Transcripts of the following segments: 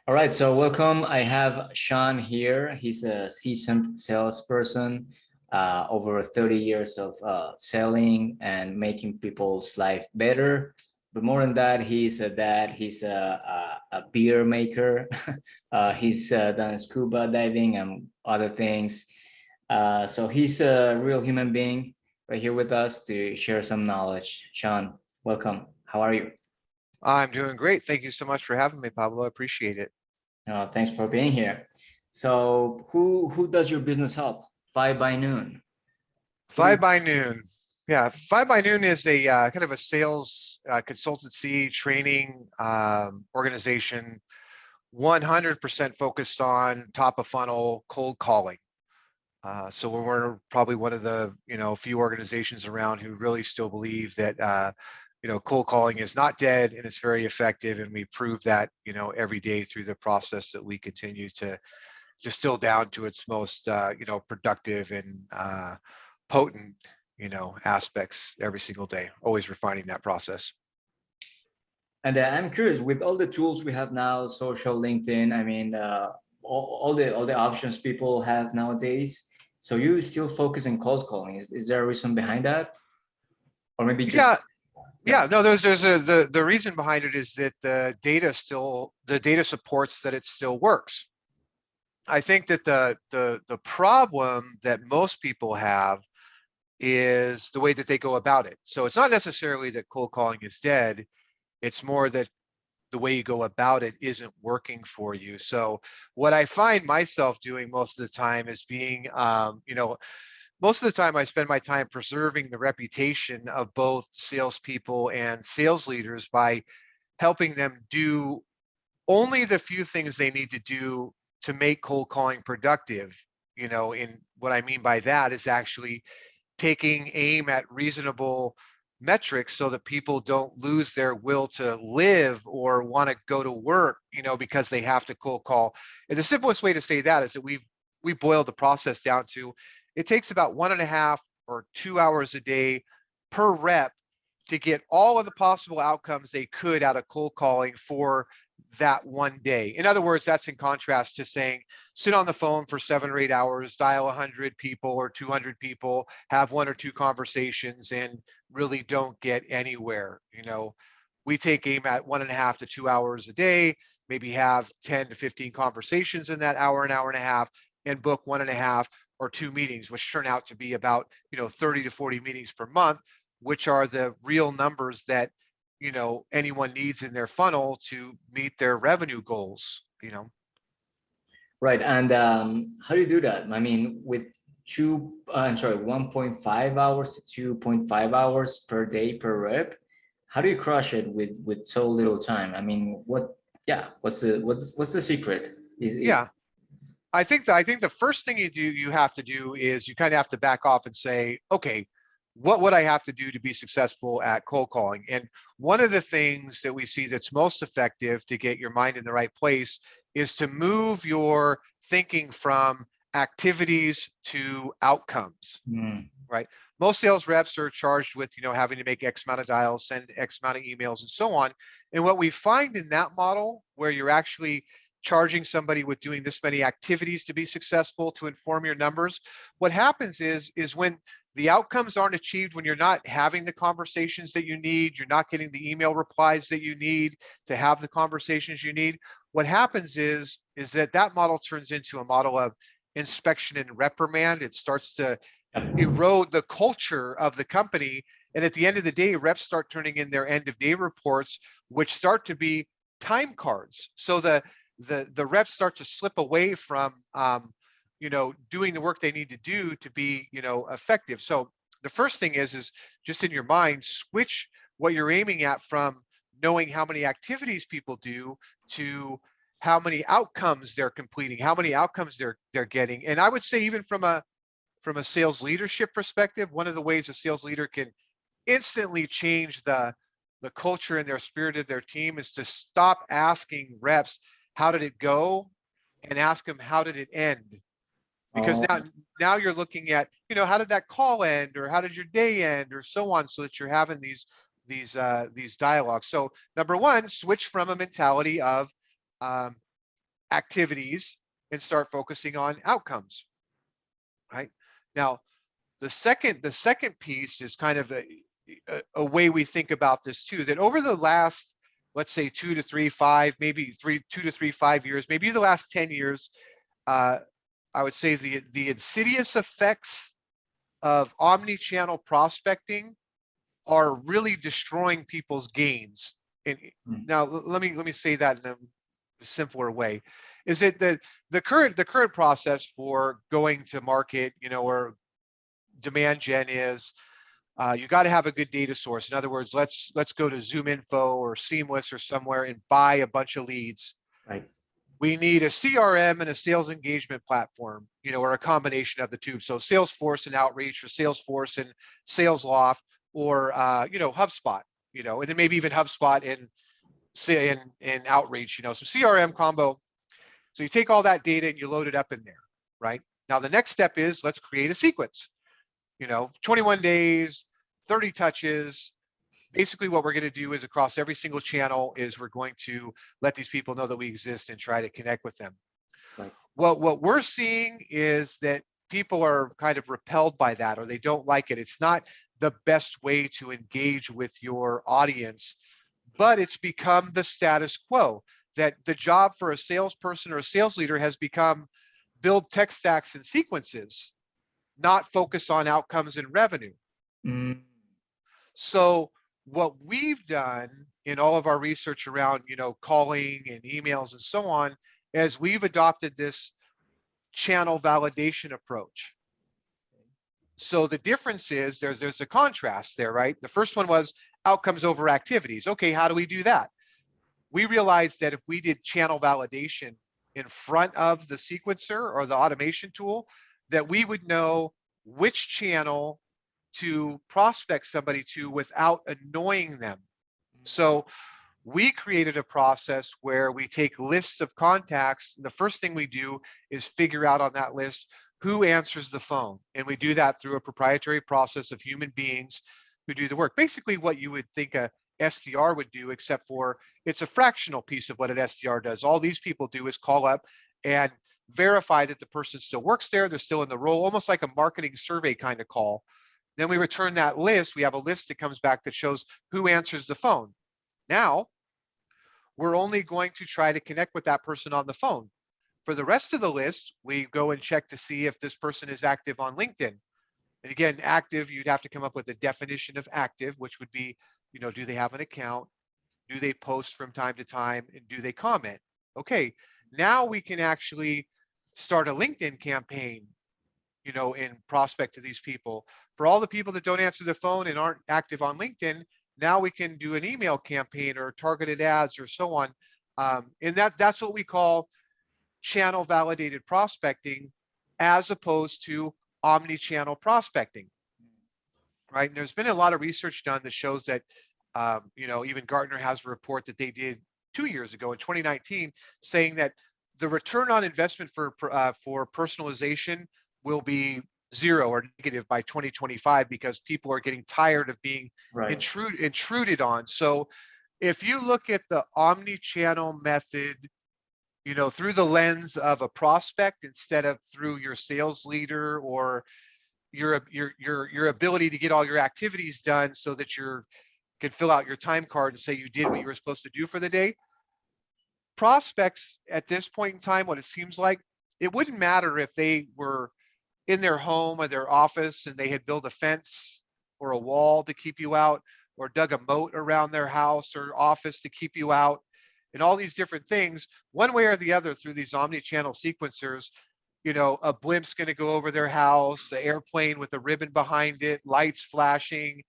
All right, so welcome. I have Shawn here. He's a seasoned salesperson, over 30 years of selling and making people's life better. But more than that, he's a dad. He's a beer maker. He's done scuba diving and other things. So he's a real human being right here with us to share some knowledge. Shawn, welcome. How are you? I'm doing great. Thank you so much for having me, Pablo. I appreciate it. Thanks for being here. So who does your business help? Five by noon. Who do you, Five by Noon. Yeah, Five by Noon is a kind of a sales consultancy training organization, 100% focused on top of funnel cold calling. So we're probably one of the few organizations around who really still believe that cold calling is not dead and it's very effective, and we prove that every day through the process that we continue to distill down to its most productive and potent aspects every single day, always refining that process. and I'm curious, with all the tools we have now, social, LinkedIn, I mean, all the options people have nowadays. So you still focus on cold calling. Is there a reason behind that? Or maybe just, Yeah, yeah. yeah, no, the reason behind it is that the data supports that it still works. I think that the problem that most people have is the way that they go about it. So it's not necessarily that cold calling is dead, it's more that the way you go about it isn't working for you. So what I find myself doing most of the time is being, most of the time I spend my time preserving the reputation of both salespeople and sales leaders by helping them do only the few things they need to do to make cold calling productive. In what I mean by that is actually taking aim at reasonable metrics so that people don't lose their will to live or want to go to work, because they have to cold call. And the simplest way to say that is that we boiled the process down to it takes about 1.5 or 2 hours a day per rep to get all of the possible outcomes they could out of cold calling for that one day. In other words, that's in contrast to saying, sit on the phone for 7 or 8 hours, dial 100 people or 200 people, have 1 or 2 conversations, and really don't get anywhere. We take aim at 1.5 to 2 hours a day, maybe have 10 to 15 conversations in that hour, an hour and a half, and book 1.5 or 2 meetings, which turn out to be about 30 to 40 meetings per month, which are the real numbers that anyone needs in their funnel to meet their revenue goals. Right. And how do you do that? I mean, with 1.5 hours to 2.5 hours per day per rep, how do you crush it with so little time? I mean, what's the secret? Is it? Yeah, I think the first thing you have to do is you kind of have to back off and say, okay, what would I have to do to be successful at cold calling? And one of the things that we see that's most effective to get your mind in the right place is to move your thinking from activities to outcomes, right? Most sales reps are charged with, having to make X amount of dials, send X amount of emails, and so on. And what we find in that model, where you're actually charging somebody with doing this many activities to be successful, to inform your numbers, what happens is when the outcomes aren't achieved, when you're not having the conversations that you need, you're not getting the email replies that you need to have the conversations you need, what happens is that model turns into a model of inspection and reprimand. It starts to erode the culture of the company. And at the end of the day, reps start turning in their end of day reports, which start to be time cards. So the reps start to slip away from doing the work they need to do to be effective. So the first thing is just in your mind, switch what you're aiming at from knowing how many activities people do to how many outcomes they're completing, how many outcomes they're getting. And I would say, even from a sales leadership perspective, one of the ways a sales leader can instantly change the culture and their spirit of their team is to stop asking reps, how did it go? And ask them, how did it end? Because now you're looking at, how did that call end, or how did your day end, or so on, so that you're having these dialogues. So number one, switch from a mentality of activities and start focusing on outcomes, right? Now, the second piece is kind of a way we think about this too, that over the last, let's say 2 to 3, 5, maybe 2 to 3, 5 years, maybe the last 10 years, I would say the insidious effects of omni-channel prospecting are really destroying people's gains. And now let me say that in a simpler way. Is it that the current process for going to market, or demand gen is, you got to have a good data source. In other words, let's go to Zoom Info or Seamless or somewhere and buy a bunch of leads. Right. We need a CRM and a sales engagement platform, or a combination of the two. So Salesforce and Outreach, or Salesforce and SalesLoft, or HubSpot, and then maybe even HubSpot and Outreach, some CRM combo. So you take all that data and you load it up in there, right? Now the next step is, let's create a sequence. 21 days, 30 touches. Basically what we're going to do is, across every single channel, is we're going to let these people know that we exist and try to connect with them. Right. What we're seeing is that people are kind of repelled by that, or they don't like it. It's not the best way to engage with your audience, but it's become the status quo, that the job for a salesperson or a sales leader has become build tech stacks and sequences, not focus on outcomes and revenue. Mm. So what we've done in all of our research around, calling and emails and so on, is we've adopted this channel validation approach. So the difference is there's a contrast there, right? The first one was outcomes over activities. Okay, how do we do that? We realized that if we did channel validation in front of the sequencer or the automation tool, that we would know which channel to prospect somebody to without annoying them. So we created a process where we take lists of contacts. The first thing we do is figure out on that list who answers the phone. And we do that through a proprietary process of human beings who do the work. Basically what you would think a SDR would do, except for it's a fractional piece of what an SDR does. All these people do is call up and verify that the person still works there, they're still in the role, almost like a marketing survey kind of call. Then we return that list. We have a list that comes back that shows who answers the phone. Now, we're only going to try to connect with that person on the phone. For the rest of the list, we go and check to see if this person is active on LinkedIn. And again, active, you'd have to come up with a definition of active, which would be, do they have an account? Do they post from time to time? And do they comment? Okay, now we can actually start a LinkedIn campaign, and prospect to these people. For all the people that don't answer the phone and aren't active on LinkedIn, now we can do an email campaign or targeted ads or so on. And that's what we call channel validated prospecting, as opposed to omni-channel prospecting, right? And there's been a lot of research done that shows that, even Gartner has a report that they did 2 years ago in 2019, saying that the return on investment for personalization will be 0 or negative by 2025, because people are getting tired of being intruded on. So if you look at the omni-channel method, through the lens of a prospect instead of through your sales leader or your ability to get all your activities done so that you can fill out your time card and say you did what you were supposed to do for the day. Prospects at this point in time, what it seems like, it wouldn't matter if they were in their home or their office and they had built a fence or a wall to keep you out, or dug a moat around their house or office to keep you out, and all these different things. One way or the other, through these omni-channel sequencers, a blimp's going to go over their house, the airplane with a ribbon behind it, lights flashing,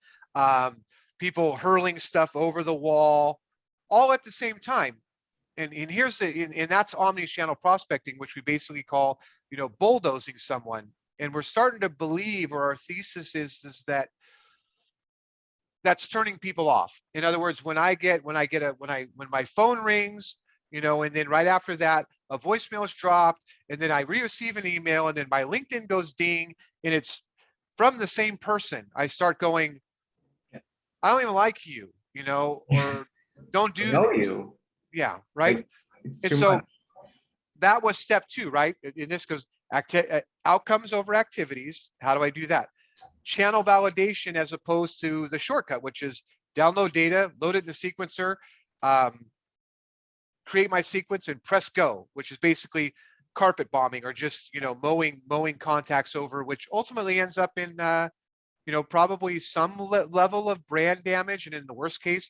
people hurling stuff over the wall, all at the same time. And that's omni-channel prospecting, which we basically call, bulldozing someone. And we're starting to believe, or our thesis is that that's turning people off. In other words, when my phone rings, and then right after that, a voicemail is dropped, and then I receive an email, and then my LinkedIn goes ding, and it's from the same person. I start going, I don't even like you, or don't do know this. you. Yeah, right. It's And too so much. that was step 2, right? In this goes outcomes over activities. How do I do that? Channel validation as opposed to the shortcut, which is download data, load it in a sequencer, create my sequence and press go, which is basically carpet bombing or just, mowing contacts over, which ultimately ends up in, probably some level of brand damage. And in the worst case,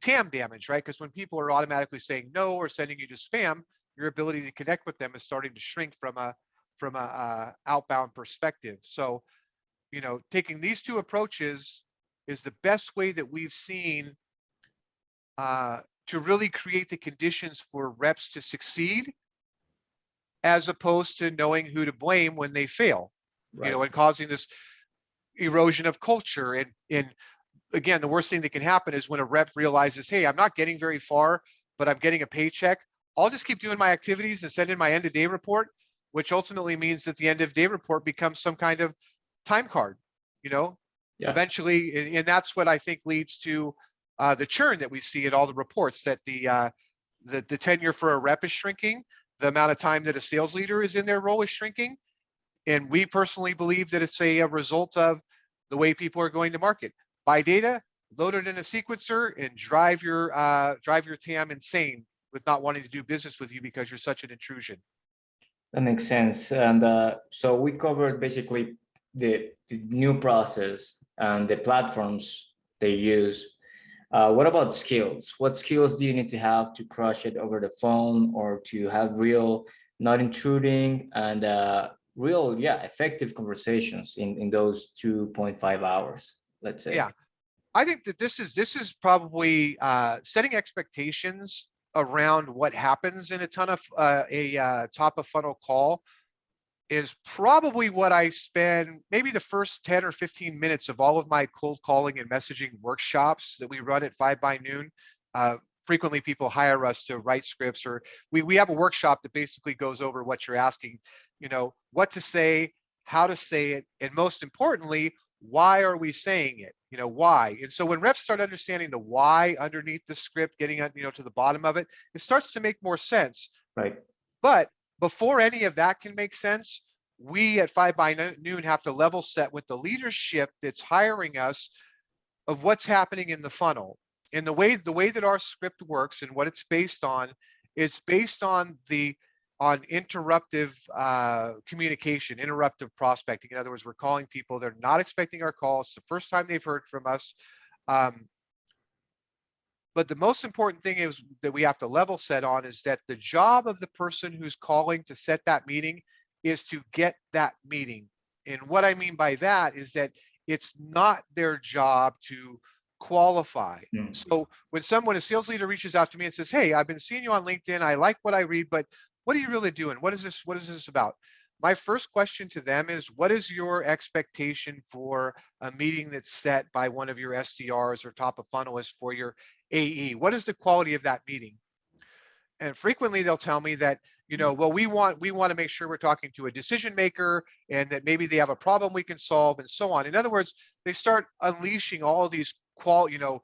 TAM damage, right? Because when people are automatically saying no or sending you to spam, your ability to connect with them is starting to shrink from a outbound perspective. So, taking these 2 approaches is the best way that we've seen to really create the conditions for reps to succeed, as opposed to knowing who to blame when they fail, Right. and causing this erosion of culture. And again, the worst thing that can happen is when a rep realizes, hey, I'm not getting very far, but I'm getting a paycheck. I'll just keep doing my activities and send in my end of day report, which ultimately means that the end of day report becomes some kind of time card, Yeah. eventually. And that's what I think leads to the churn that we see in all the reports, that the tenure for a rep is shrinking. The amount of time that a sales leader is in their role is shrinking. And we personally believe that it's a result of the way people are going to market. Buy data, load it in a sequencer, and drive your TAM insane with not wanting to do business with you because you're such an intrusion. That makes sense. And so we covered basically the new process and the platforms they use. What about skills? What skills do you need to have to crush it over the phone, or to have real, not intruding, and real, effective conversations in those 2.5 hours, let's say? Yeah, I think that this is probably setting expectations around what happens in a top of funnel call is probably what I spend maybe the first 10 or 15 minutes of all of my cold calling and messaging workshops that we run at 5 by noon. Frequently people hire us to write scripts, or we have a workshop that basically goes over what you're asking, what to say, how to say it, and most importantly, why are we saying it? Why? And so when reps start understanding the why underneath the script, getting to the bottom of it, it starts to make more sense. Right. But before any of that can make sense, we at 5 by noon have to level set with the leadership that's hiring us of what's happening in the funnel. And the way that our script works and what it's based on is based on interruptive communication, interruptive prospecting. In other words, we're calling people, they're not expecting our call. It's the first time they've heard from us. But the most important thing is that we have to level set on is that the job of the person who's calling to set that meeting is to get that meeting. And what I mean by that is that it's not their job to qualify. So when a sales leader reaches out to me and says, hey, I've been seeing you on LinkedIn, I like what I read, but what are you really doing? What is this about? My first question to them is, what is your expectation for a meeting that's set by one of your SDRs or top of funnelists for your AE? What is the quality of that meeting? And frequently they'll tell me that, well, we want to make sure we're talking to a decision maker, and that maybe they have a problem we can solve, and so on. In other words, they start unleashing all of these qualifying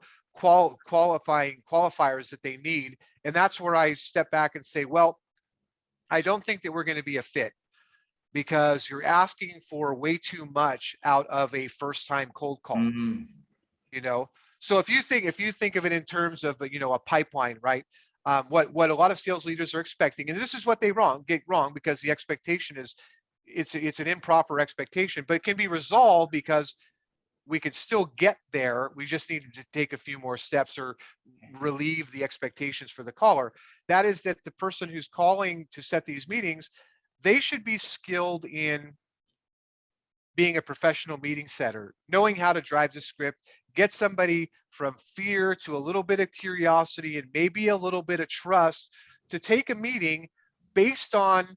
qualifiers that they need. And that's where I step back and say, well, I don't think that we're going to be a fit, because you're asking for way too much out of a first-time cold call. So if you think of it in terms of a pipeline, right? What a lot of sales leaders are expecting, and this is what they get wrong, because the expectation is it's an improper expectation, but it can be resolved because we can still get there. We just need to take a few more steps or relieve the expectations for the caller. That is that the person who's calling to set these meetings, they should be skilled in being a professional meeting setter, knowing how to drive the script, get somebody from fear to a little bit of curiosity and maybe a little bit of trust to take a meeting based on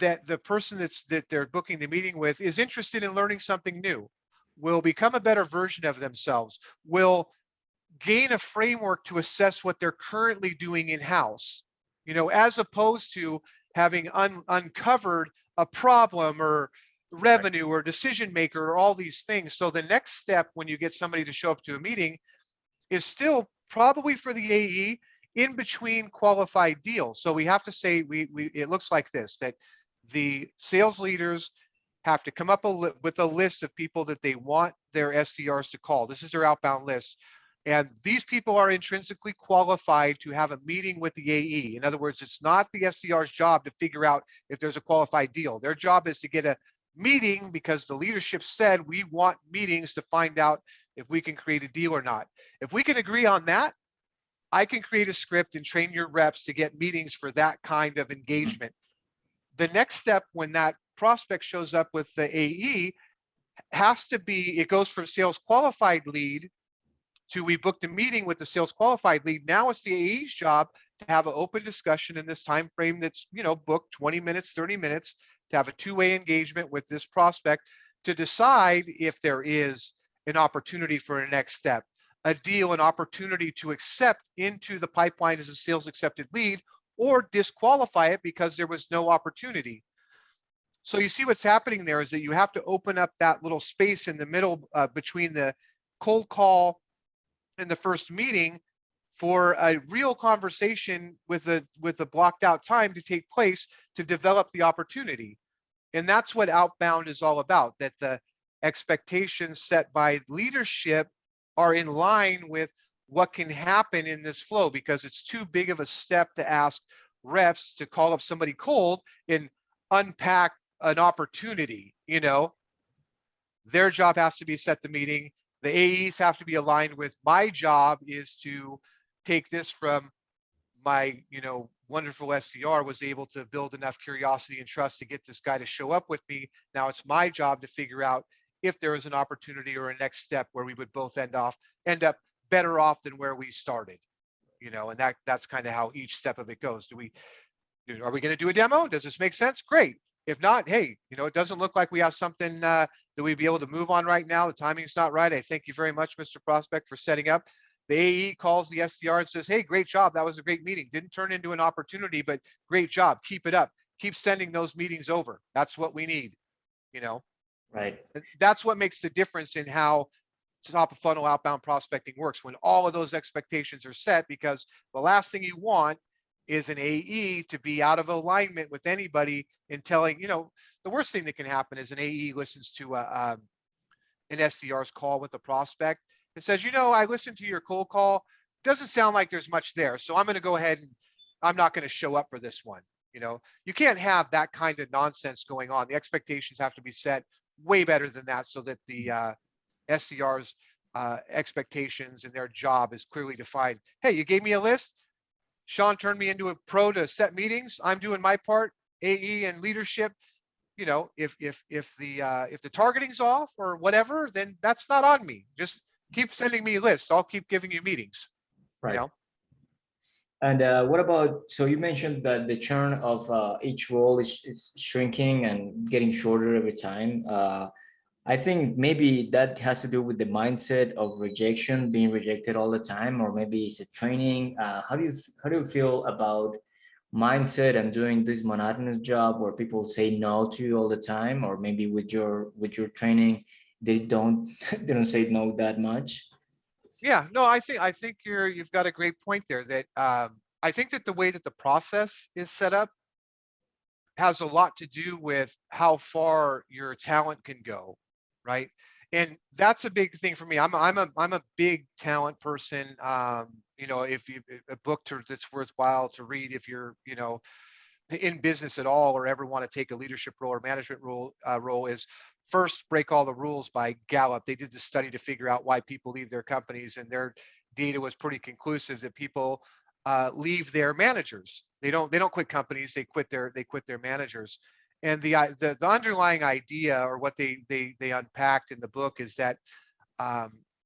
that the person that they're booking the meeting with is interested in learning something new, will become a better version of themselves, will gain a framework to assess what they're currently doing in-house, as opposed to having uncovered a problem or revenue or decision maker or all these things. So the next step when you get somebody to show up to a meeting is still probably for the AE in between qualified deals. So we have to say, it looks like this, that the sales leaders have to come up with a list of people that they want their SDRs to call. This is their outbound list. And these people are intrinsically qualified to have a meeting with the AE. In other words, it's not the SDR's job to figure out if there's a qualified deal. Their job is to get a meeting because the leadership said we want meetings to find out if we can create a deal or not. If we can agree on that, I can create a script and train your reps to get meetings for that kind of engagement. The next step when that prospect shows up with the AE has to be, it goes from sales qualified lead to we booked a meeting with the sales qualified lead. Now it's the AE's job to have an open discussion in this time frame that's, booked 20 minutes, 30 minutes, to have a two-way engagement with this prospect to decide if there is an opportunity for a next step, a deal, an opportunity to accept into the pipeline as a sales accepted lead, or disqualify it because there was no opportunity. So you see what's happening there is that you have to open up that little space in the middle between the cold call and the first meeting for a real conversation with a blocked out time to take place to develop the opportunity. And that's what outbound is all about, that the expectations set by leadership are in line with what can happen in this flow, because it's too big of a step to ask reps to call up somebody cold and unpack an opportunity. Their job has to be set the meeting. The AEs have to be aligned with my job is to take this from my, wonderful SDR was able to build enough curiosity and trust to get this guy to show up with me. Now it's my job to figure out if there is an opportunity or a next step where we would both end up better off than where we started, and that's kind of how each step of it goes. Are we going to do a demo? Does this make sense? Great. If not, hey, it doesn't look like we have something that we'd be able to move on right now. The timing's not right. I thank you very much, Mr. Prospect, for setting up. The AE calls the SDR and says, hey, great job. That was a great meeting. Didn't turn into an opportunity, but great job. Keep it up. Keep sending those meetings over. That's what we need, Right. That's what makes the difference in how top of funnel outbound prospecting works, when all of those expectations are set, because the last thing you want is an AE to be out of alignment with anybody and telling, the worst thing that can happen is an AE listens to an SDR's call with a prospect and says, I listened to your cold call. Doesn't sound like there's much there. So I'm going to go ahead and I'm not going to show up for this one. You can't have that kind of nonsense going on. The expectations have to be set way better than that so that the SDR's expectations and their job is clearly defined. Hey, you gave me a list. Shawn turned me into a pro to set meetings. I'm doing my part, AE and leadership. If the targeting's off or whatever, then that's not on me. Just keep sending me lists. I'll keep giving you meetings. Right. And what about, so you mentioned that the churn of each role is shrinking and getting shorter every time. I think maybe that has to do with the mindset of rejection, being rejected all the time, or maybe it's a training. How do you feel about mindset and doing this monotonous job where people say no to you all the time, or maybe with your training they don't they don't say no that much? Yeah, no, I think you've got a great point there, that I think that the way that the process is set up has a lot to do with how far your talent can go, right? And that's a big thing for me. I'm a big talent person. If you a book that's worthwhile to read if you're in business at all or ever want to take a leadership role or management role is First Break All the Rules by Gallup. They did this study to figure out why people leave their companies, and their data was pretty conclusive that people leave their managers. They don't quit companies. They quit their managers. And the underlying idea, or what they unpacked in the book, is that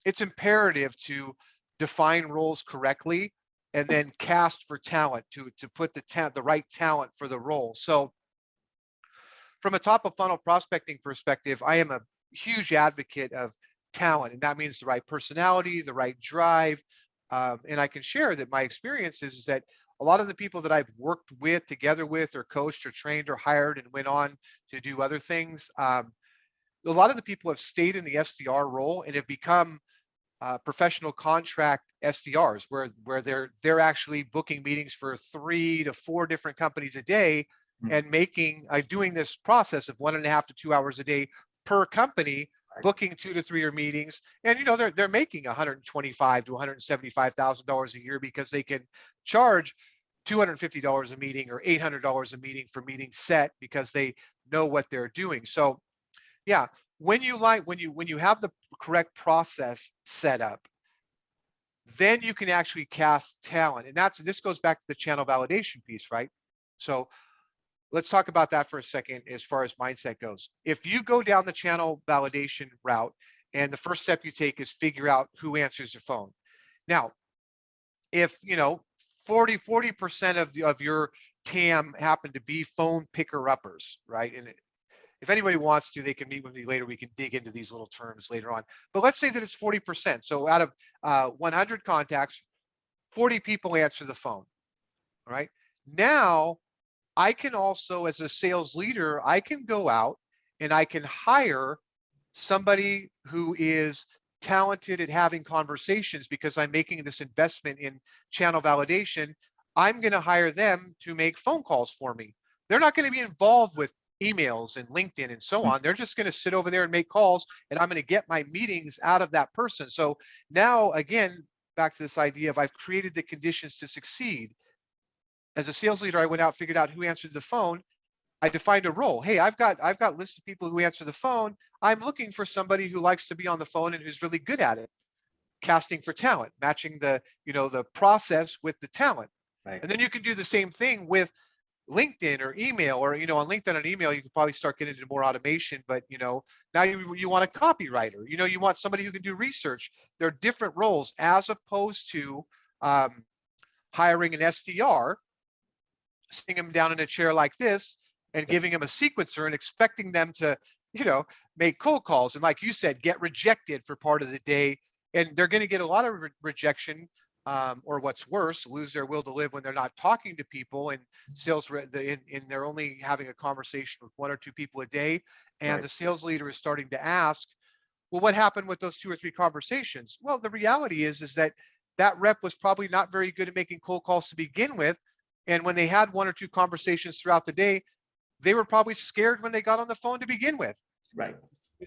it's imperative to define roles correctly and then cast for talent to put the right talent for the role. So from a top of funnel prospecting perspective, I am a huge advocate of talent, and that means the right personality, the right drive. And I can share that my experience is that a lot of the people that I've worked with, together with, or coached, or trained, or hired, and went on to do other things, a lot of the people have stayed in the SDR role and have become professional contract SDRs where they're actually booking meetings for 3 to 4 different companies a day and making doing this process of 1.5 to 2 hours a day per company, booking 2 to 3 meetings, and they're making $125 to $175,000 a year because they can charge $250 a meeting or $800 a meeting for meetings set because they know what they're doing. So yeah, when you have the correct process set up, then you can actually cast talent. And this goes back to the channel validation piece, right? So let's talk about that for a second as far as mindset goes. If you go down the channel validation route and the first step you take is figure out who answers the phone. Now, if 40% of your TAM happen to be phone picker uppers, right? And if anybody wants to, they can meet with me later. We can dig into these little terms later on. But let's say that it's 40%. So out of 100 contacts, 40 people answer the phone. All right. Now, I can also, as a sales leader, I can go out and I can hire somebody who is talented at having conversations because I'm making this investment in channel validation. I'm going to hire them to make phone calls for me. They're not going to be involved with emails and LinkedIn and so on. They're just going to sit over there and make calls, and I'm going to get my meetings out of that person. So now, again, back to this idea of I've created the conditions to succeed. As a sales leader, I went out, figured out who answered the phone. I defined a role. Hey, I've got lists of people who answer the phone. I'm looking for somebody who likes to be on the phone and who's really good at it. Casting for talent, matching the process with the talent. Right. And then you can do the same thing with LinkedIn or email, or on LinkedIn and email, you can probably start getting into more automation. But now you want a copywriter. You want somebody who can do research. There are different roles as opposed to hiring an SDR, sitting them down in a chair like this and giving them a sequencer and expecting them to make cold calls and, like you said, get rejected for part of the day. And they're going to get a lot of rejection, or what's worse, lose their will to live when they're not talking to people and they're only having a conversation with 1 or 2 people a day. And Right. the sales leader is starting to ask, well, what happened with those 2 or 3 conversations? Well, the reality is that that rep was probably not very good at making cold calls to begin with. And when they had 1 or 2 conversations throughout the day, they were probably scared when they got on the phone to begin with. Right.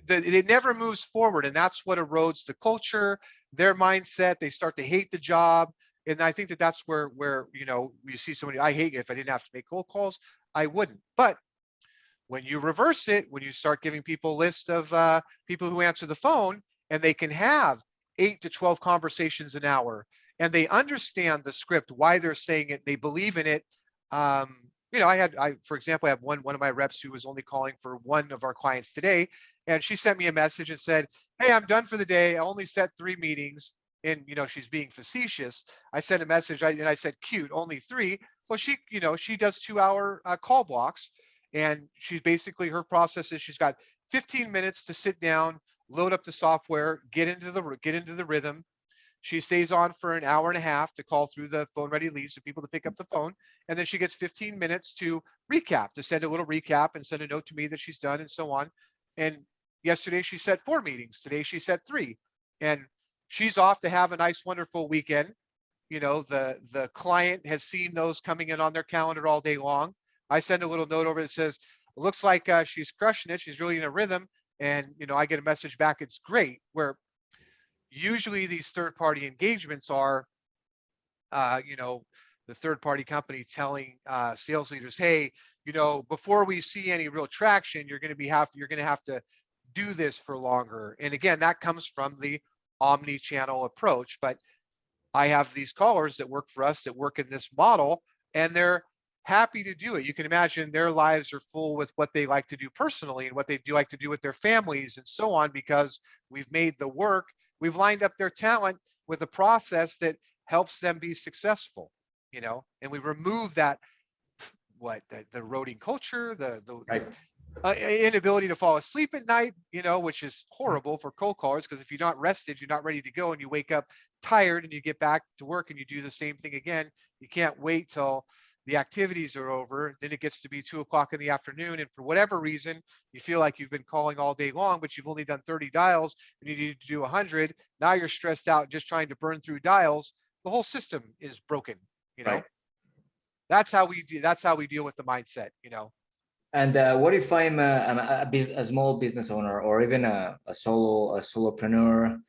It never moves forward, and that's what erodes the culture, their mindset. They start to hate the job, and I think that's where you see somebody. I hate it. If I didn't have to make cold calls, I wouldn't. But when you reverse it, when you start giving people a list of people who answer the phone, and they can have 8 to 12 conversations an hour, and they understand the script, why they're saying it, they believe in it. For example, I have one of my reps who was only calling for one of our clients today, and she sent me a message and said, "Hey, I'm done for the day. I only set 3 meetings." And she's being facetious. I sent a message and I said, "Cute, only 3." Well, she does 2-hour call blocks, and she's basically, her process is she's got 15 minutes to sit down, load up the software, get into the rhythm. She stays on for an hour and a half to call through the phone ready leads to people to pick up the phone. And then she gets 15 minutes to recap, to send a little recap and send a note to me that she's done and so on. And yesterday she set 4 meetings. Today she set 3. And she's off to have a nice, wonderful weekend. The client has seen those coming in on their calendar all day long. I send a little note over that says, "It looks like she's crushing it. She's really in a rhythm." And, I get a message back, "It's great." Where usually these third-party engagements are, the third-party company telling sales leaders, "Hey, before we see any real traction, you're going to have to do this for longer." And again, that comes from the omni-channel approach. But I have these callers that work for us that work in this model, and they're happy to do it. You can imagine their lives are full with what they like to do personally and what they do like to do with their families and so on, because we've made the work. We've lined up their talent with a process that helps them be successful, and we remove that, the eroding culture, the Right. inability to fall asleep at night, which is horrible for cold callers, because if you're not rested, you're not ready to go, and you wake up tired and you get back to work and you do the same thing again. You can't wait till the activities are over, then it gets to be 2 o'clock in the afternoon. And for whatever reason, you feel like you've been calling all day long, but you've only done 30 dials and you need to do 100. Now you're stressed out just trying to burn through dials. The whole system is broken, you know? Right. That's how we do, that's how we deal with the mindset, you know? And what if I'm a small business owner, or even a solopreneur,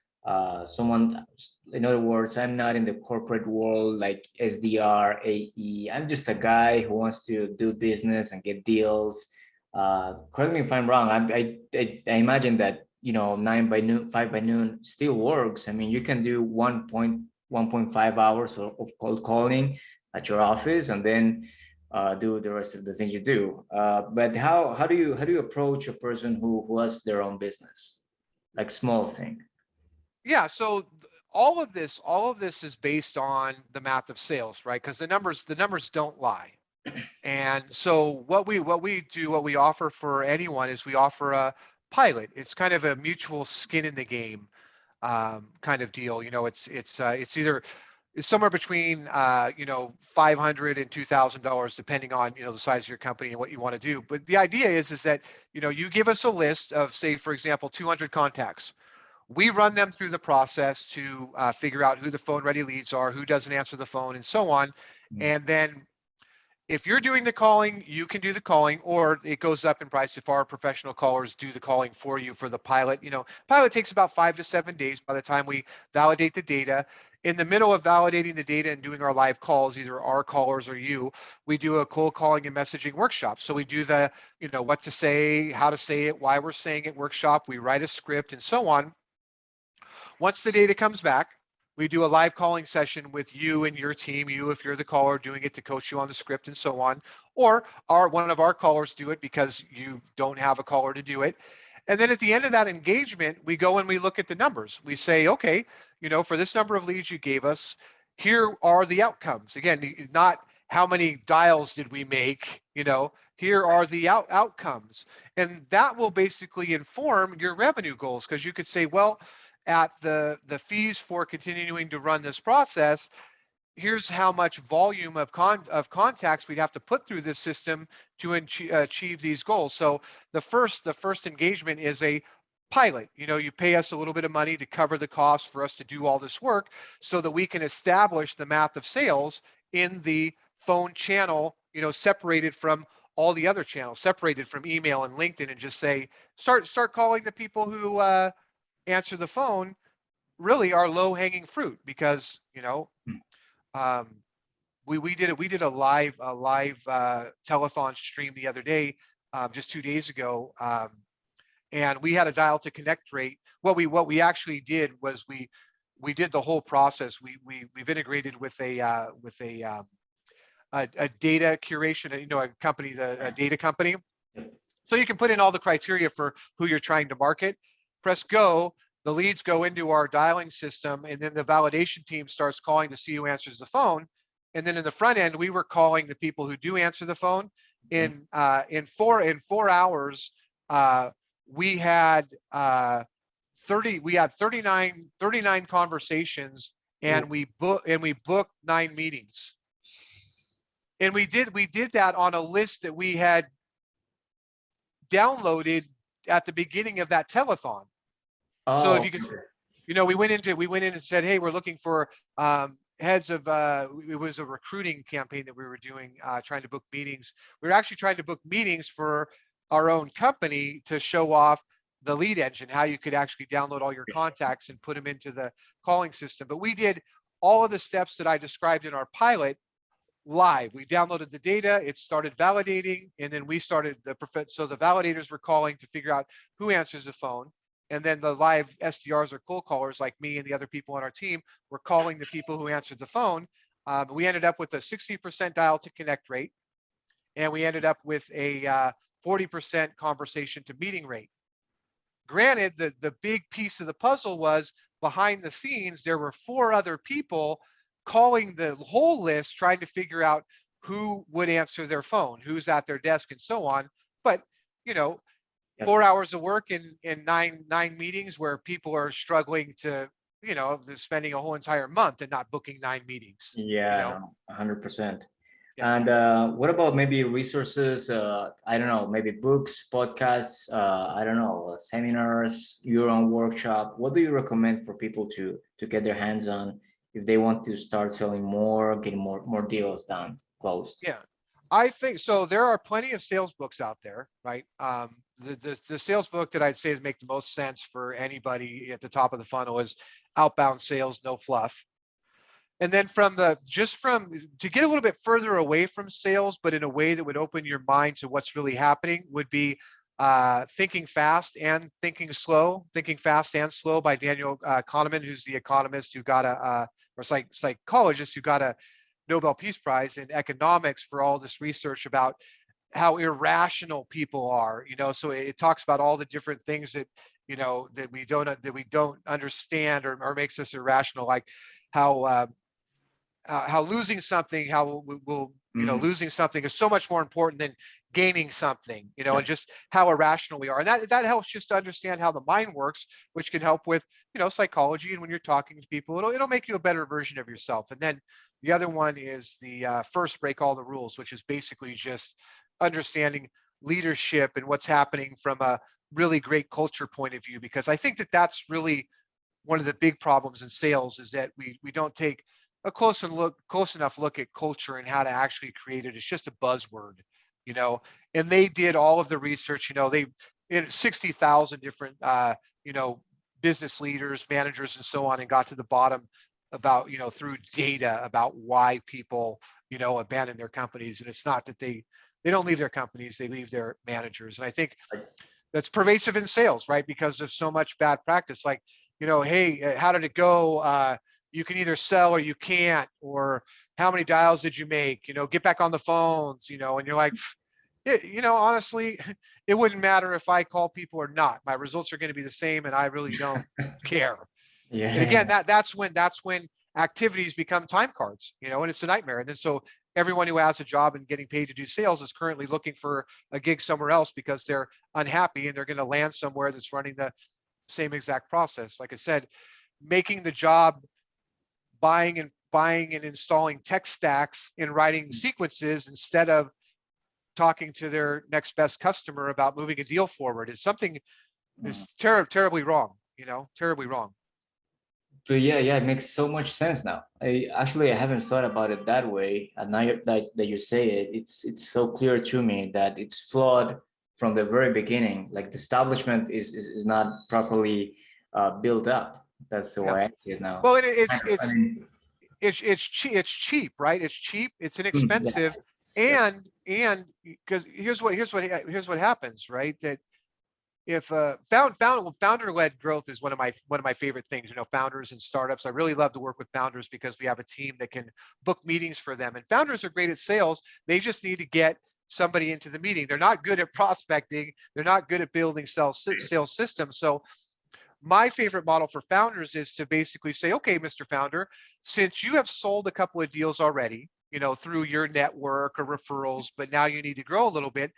someone, in other words, I'm not in the corporate world like SDR, AE. I'm just a guy who wants to do business and get deals. Correct me if I'm wrong. I imagine that, 9 by noon, 5 by noon still works. I mean, you can do 1.5 hours of cold calling at your office, and then do the rest of the things you do. But how do you approach a person who has their own business, like small thing? Yeah, so all of this is based on the math of sales, right? Because the numbers don't lie. And so what we offer for anyone is we offer a pilot. It's kind of a mutual skin in the game kind of deal. You know, it's either it's somewhere between 500 and $2,000 depending on the size of your company and what you want to do. But the idea is that you give us a list of, say, for example, 200 contacts. We run them through the process to figure out who the phone ready leads are, who doesn't answer the phone, and so on. Mm. And then if you're doing the calling, you can do the calling, or it goes up in price if our professional callers do the calling for you for the pilot. Pilot takes about 5 to 7 days by the time we validate the data. In the middle of validating the data and doing our live calls, either our callers or you, we do a cold calling and messaging workshop. So we do the, what to say, how to say it, why we're saying it workshop. We write a script and so on. Once the data comes back, we do a live calling session with you and your team, you if you're the caller doing it to coach you on the script and so on, or one of our callers do it because you don't have a caller to do it. And then at the end of that engagement, we go and we look at the numbers. We say, okay, for this number of leads you gave us, here are the outcomes. Again, not how many dials did we make, here are the outcomes. And that will basically inform your revenue goals, because you could say, well, at the fees for continuing to run this process, here's how much volume of contacts we'd have to put through this system to achieve these goals. So the first engagement is a pilot. You pay us a little bit of money to cover the cost for us to do all this work so that we can establish the math of sales in the phone channel, separated from all the other channels, separated from email and LinkedIn, and just say, start calling the people who answer the phone, really are low hanging fruit, because um, we did a live telethon stream the other day, just 2 days ago, and we had a dial to connect rate. What we actually did was we did the whole process. We've integrated with a data curation, a company, a data company. So you can put in all the criteria for who you're trying to market, press go, the leads go into our dialing system, and then the validation team starts calling to see who answers the phone. And then in the front end, we were calling the people who do answer the phone. In 4 hours, we had 39 conversations, and we booked 9 meetings. And we did that on a list that we had downloaded at the beginning of that telethon. So if Oh, you can, we went in and said, hey, we're looking for heads of, it was a recruiting campaign that we were doing, trying to book meetings. We were actually trying to book meetings for our own company to show off the lead engine, how you could actually download all your contacts and put them into the calling system. But we did all of the steps that I described in our pilot live. We downloaded the data, it started validating, and then we started so the validators were calling to figure out who answers the phone. And then the live SDRs or cold callers like me and the other people on our team were calling the people who answered the phone. We ended up with a 60% dial to connect rate, and we ended up with a 40% conversation to meeting rate. Granted, the big piece of the puzzle was behind the scenes, there were 4 other people calling the whole list, trying to figure out who would answer their phone, who's at their desk, and so on. But, yep. 4 hours of work in nine meetings, where people are struggling to, they're spending a whole entire month and not booking 9 meetings. Yeah, no, 100%. Yeah. And what about maybe resources? I don't know, maybe books, podcasts, I don't know, seminars, your own workshop. What do you recommend for people to get their hands on if they want to start selling more, getting more deals done, closed? Yeah, I think so. There are plenty of sales books out there, right? The sales book that I'd say would make the most sense for anybody at the top of the funnel is Outbound Sales, No Fluff. And then from to get a little bit further away from sales, but in a way that would open your mind to what's really happening, would be Thinking Fast and Thinking Slow, Thinking Fast and Slow by Daniel Kahneman, who's the economist who got or psychologist who got a Nobel Peace Prize in economics for all this research about how irrational people are. So it talks about all the different things that that we don't understand, or makes us irrational, like how how losing something, how will Mhm. losing something is so much more important than gaining something, Yeah. and just how irrational we are. And that helps just to understand how the mind works, which can help with psychology. And when you're talking to people, it'll make you a better version of yourself. And then the other one is the First Break All the Rules, which is basically just understanding leadership and what's happening from a really great culture point of view. Because I think that that's really one of the big problems in sales, is that we don't take a close enough look at culture and how to actually create it. It's just a buzzword, you know. And they did all of the research. They in 60,000 different business leaders, managers, and so on, and got to the bottom about through data about why people abandon their companies. And it's not that they don't leave their companies, they leave their managers. And I think that's pervasive in sales, right? Because of so much bad practice. Like, hey, how did it go? You can either sell or you can't, or how many dials did you make? Get back on the phones, and you're like, honestly, it wouldn't matter if I call people or not. My results are going to be the same, and I really don't care. And Yeah. again, that's when activities become time cards, and it's a nightmare. And then so everyone who has a job and getting paid to do sales is currently looking for a gig somewhere else because they're unhappy, and they're going to land somewhere that's running the same exact process. Like I said, making the job buying and installing tech stacks and writing sequences instead of talking to their next best customer about moving a deal forward. It's something Mhm. is terribly wrong, terribly wrong. So yeah, it makes so much sense now. I haven't thought about it that way. And now that you say it, it's so clear to me that it's flawed from the very beginning. Like the establishment is not properly built up. That's the Yeah. way I see it now. Well, Kind of. I mean, it's cheap, right? It's cheap, it's yeah, inexpensive. yeah. And because here's what happens, right? That if founder-led growth is one of my favorite things. Founders and startups, I really love to work with founders because we have a team that can book meetings for them. And founders are great at sales. They just need to get somebody into the meeting. They're not good at prospecting. They're not good at building sales systems. So my favorite model for founders is to basically say, okay, Mr. Founder, since you have sold a couple of deals already, through your network or referrals, but now you need to grow a little bit,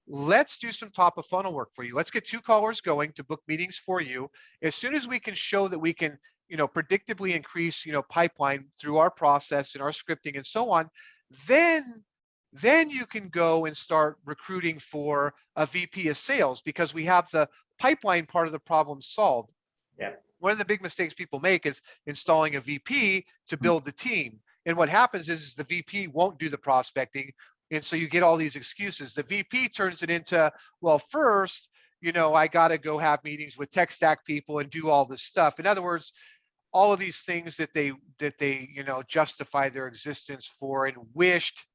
let's do some top of funnel work for you. Let's get 2 callers going to book meetings for you. As soon as we can show that we can, predictably increase, pipeline through our process and our scripting and so on, then you can go and start recruiting for a VP of sales, because we have the pipeline part of the problem solved. Yeah. One of the big mistakes people make is installing a VP to build the team. And what happens is the VP won't do the prospecting. And so you get all these excuses. The VP turns it into, well, first, I got to go have meetings with tech stack people and do all this stuff. In other words, all of these things that they justify their existence for and wished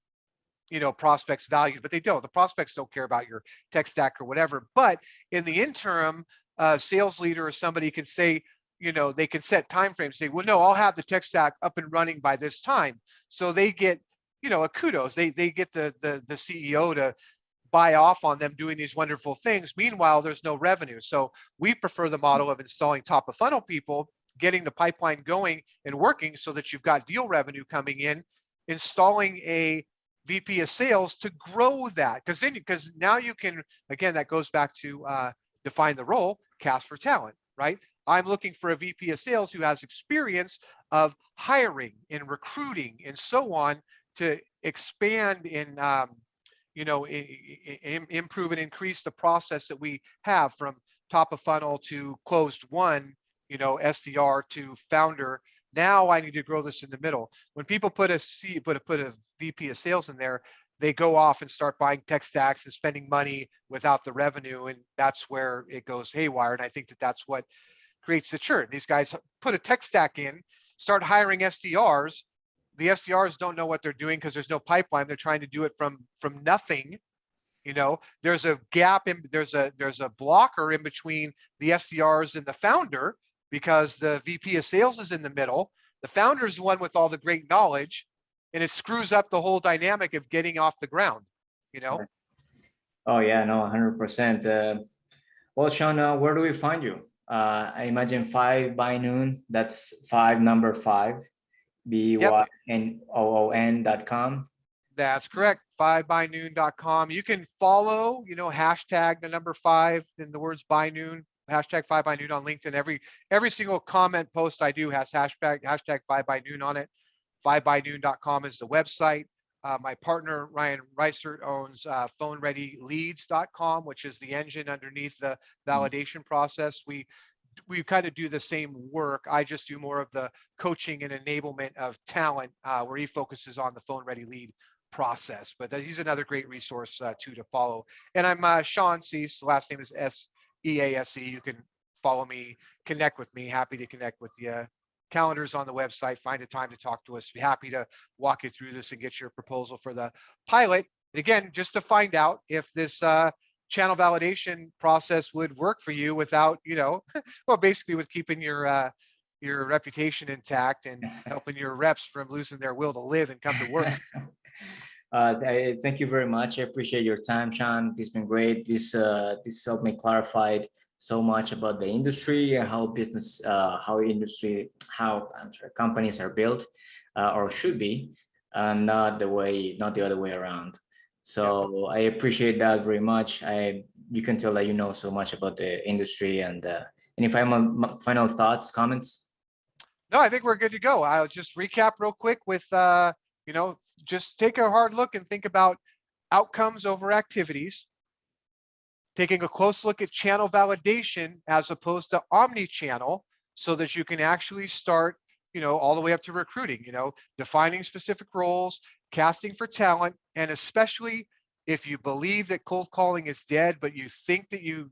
prospects valued, but they don't. The prospects don't care about your tech stack or whatever. But in the interim, a sales leader or somebody can say, they can set time frames, say, well, no, I'll have the tech stack up and running by this time. So they get, a kudos. They get the CEO to buy off on them doing these wonderful things. Meanwhile, there's no revenue. So we prefer the model of installing top of funnel people, getting the pipeline going and working so that you've got deal revenue coming in, installing a VP of sales to grow that. Because now you can, again, that goes back to define the role, cast for talent, right? I'm looking for a VP of sales who has experience of hiring and recruiting and so on to expand and improve and increase the process that we have from top of funnel to closed one, SDR to founder. Now I need to grow this in the middle. When people put a VP of sales in there, they go off and start buying tech stacks and spending money without the revenue, and that's where it goes haywire. And I think that that's what creates the churn. These guys put a tech stack in, start hiring SDRs. The SDRs don't know what they're doing because there's no pipeline. They're trying to do it from nothing. There's a gap in there's a blocker in between the SDRs and the founder because the VP of sales is in the middle. The founder is the one with all the great knowledge, and it screws up the whole dynamic of getting off the ground. Oh yeah, no, 100%. Well, Shawn, where do we find you? I imagine 5bynoon. That's 5 number 5, BYNOON.com. That's correct. 5bynoon.com. You can follow, hashtag the number 5, then the words by noon, hashtag 5bynoon on LinkedIn. Every single comment post I do has hashtag 5bynoon on it. 5bynoon.com is the website. My partner, Ryan Reisert, owns phonereadyleads.com, which is the engine underneath the validation process. We kind of do the same work. I just do more of the coaching and enablement of talent, where he focuses on the phone ready lead process. But he's another great resource too to follow. And I'm Shawn Sease. The last name is Sease. You can follow me, connect with me. Happy to connect with you. Calendars on the website. Find a time to talk to us. Be happy to walk you through this and get your proposal for the pilot. And again, just to find out if this channel validation process would work for you without, well, basically with keeping your reputation intact and helping your reps from losing their will to live and come to work. Thank you very much. I appreciate your time, Shawn. This has been great. This helped me clarify so much about the industry, how companies are built or should be, not the other way around. So I appreciate that very much. You can tell that you know so much about the industry. And any final thoughts, comments? No, I think we're good to go. I'll just recap real quick with just take a hard look and think about outcomes over activities. Taking a close look at channel validation as opposed to omni-channel, so that you can actually start, all the way up to recruiting, defining specific roles, casting for talent, and especially if you believe that cold calling is dead, but you think that you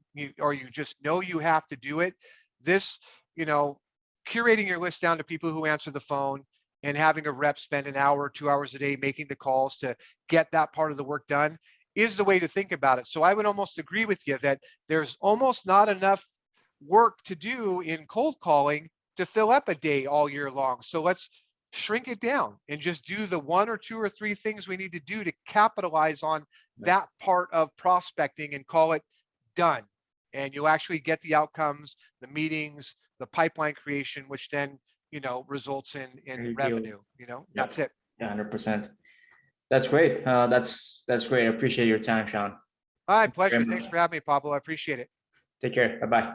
just know you have to do it, this, curating your list down to people who answer the phone and having a rep spend an hour or 2 hours a day making the calls to get that part of the work done is the way to think about it. So I would almost agree with you that there's almost not enough work to do in cold calling to fill up a day all year long. So let's shrink it down and just do the 1 or 2 or 3 things we need to do to capitalize on that part of prospecting and call it done. And you'll actually get the outcomes, the meetings, the pipeline creation, which then, results in revenue, That's it. 100%. That's great. That's great. I appreciate your time, Shawn. My pleasure. Thanks for having me, Pablo. I appreciate it. Take care. Bye-bye.